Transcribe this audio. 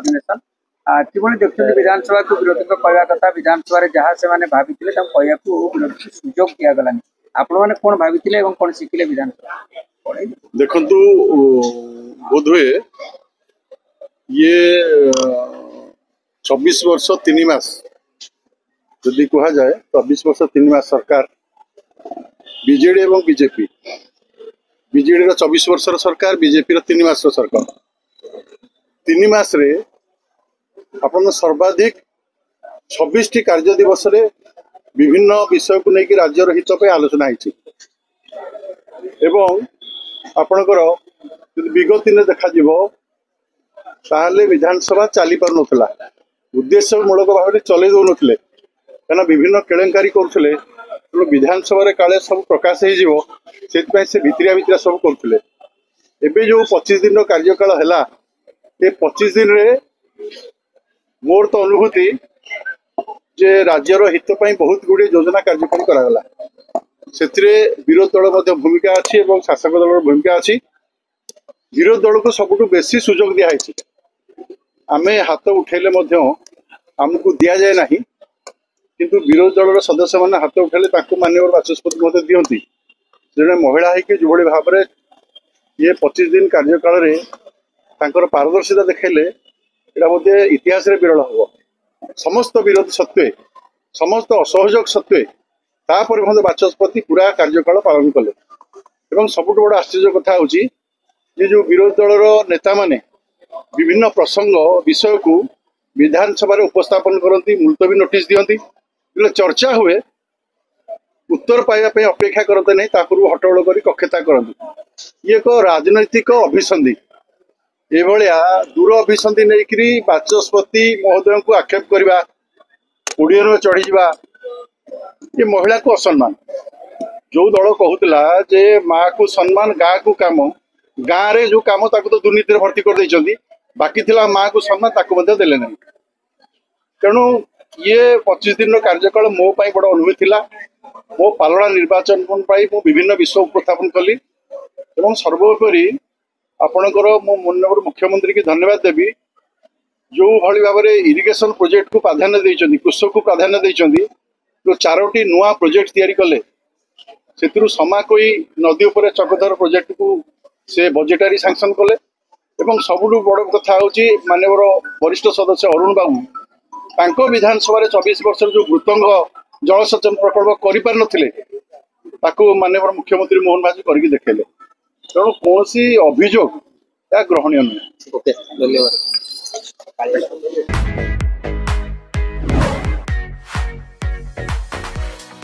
अधिवेशन किभली देखते विधानसभा को विरोधी कहवा कथा विधानसभा जहाँ से भाभी कहवा विरोधी सुजोग दिगलानी आपण मैंने कौन भाभी कौन शिखिले विधानसभा देखु बोधे ये 24 वर्ष 3 मास जदि कह जाए 24 वर्ष 3 मास सरकार बीजेडी और बीजेपी बीजेडी 24 वर्ष सरकार बीजेपी 3 मास सरकार 3 मास रे अपन सर्वाधिक 26 टी कार्य दिवस रे विभिन्न विषय को लेकिन राज्यर हित पे आलोचना होती आपणकर विगत दिन देखा विधानसभा चली पार नाला उद्देश्यमूलक भाव चल दौन कहीं विभिन्न केलेंकारी करुले विधानसभा काले सब प्रकाश हो से भितरिया भितरिया सब करुले एवं जो 25 दिन कार्यकाल है ये 25 दिन रे मोर तो अनुभूति जे राज्यर हित बहुत गुड़े योजना कार्यक्रम करागला से विरोधी दल भूमिका अच्छी शासक दल भूमिका अच्छी विरोधी दल को सबुठ बेसी सुजोग दिखाई आमे हाथ उठेले आमको दि जाए ना किंतु विरोधी दल सदस्य मैंने हाथ उठेले माननीय बाचस्पति दिखती जड़े महिला है जो भाव में ये 25 दिन कार्यकाल पारदर्शिता देखले यहाँ इतिहास रे विरल हम समस्त विरोध सत्वे समस्त असहयोग सत्वे तापर बाचस्पति पूरा कार्यकाल पालन कले सबुठ बड़ आश्चर्य कथा हूँ जो विरोधी दल नेता माने विभिन्न प्रसंग विषय को विधानसभा उपस्थापन करती मुलतवी नोटिस दियंती चर्चा हुए उत्तर पाइबा अपेक्षा करते नहीं हट्टगोल कर कक्षता करती ये एक राजनैतिक अभिसंधि एभलिया दूर अभिसंधि नहीं बाचस्पति महोदय को आक्षेप करवा ओडियन चढ़ी जा ये महिला को असम्मान जो दल कहूला जे माँ को सम्मान गाँ को कम गाँव रे जो कम तो दुर्नीति भर्ती कर देइछंती बाकी थिला माँ को सम्मान ताको देले नहीं तेणु ये 25 दिन कार्यकाल मो पाई बड़ अनुभूति थिला मो पालना निर्वाचन पाई मु विभिन्न विषय उपस्थापन कली एवं सर्वोपरि आपणकर मो माननीय मुख्यमंत्री की धन्यवाद देवी जो भली भाव में इरिगेशन प्रोजेक्ट को प्राधान्य देइछंती कृषक को प्राधान्य देइछंती जो 4टी नुआ प्रोजेक्ट तैयारी कले से समा कोई नदी उपर चकधर प्रोजेक्ट को से बजेटारी सैंक्शन कले एवं सबुठ बड़ कथा हूँ माननीय वरिष्ठ सदस्य अरुण बाबू तांको विधानसभा 24 वर्ष जो मृतंग जलसेचन प्रकल्प कर माननीय मुख्यमंत्री मोहन भाजी करके देखेले तेणु कौन अभियोग ग्रहणीय नुहे। धन्यवाद।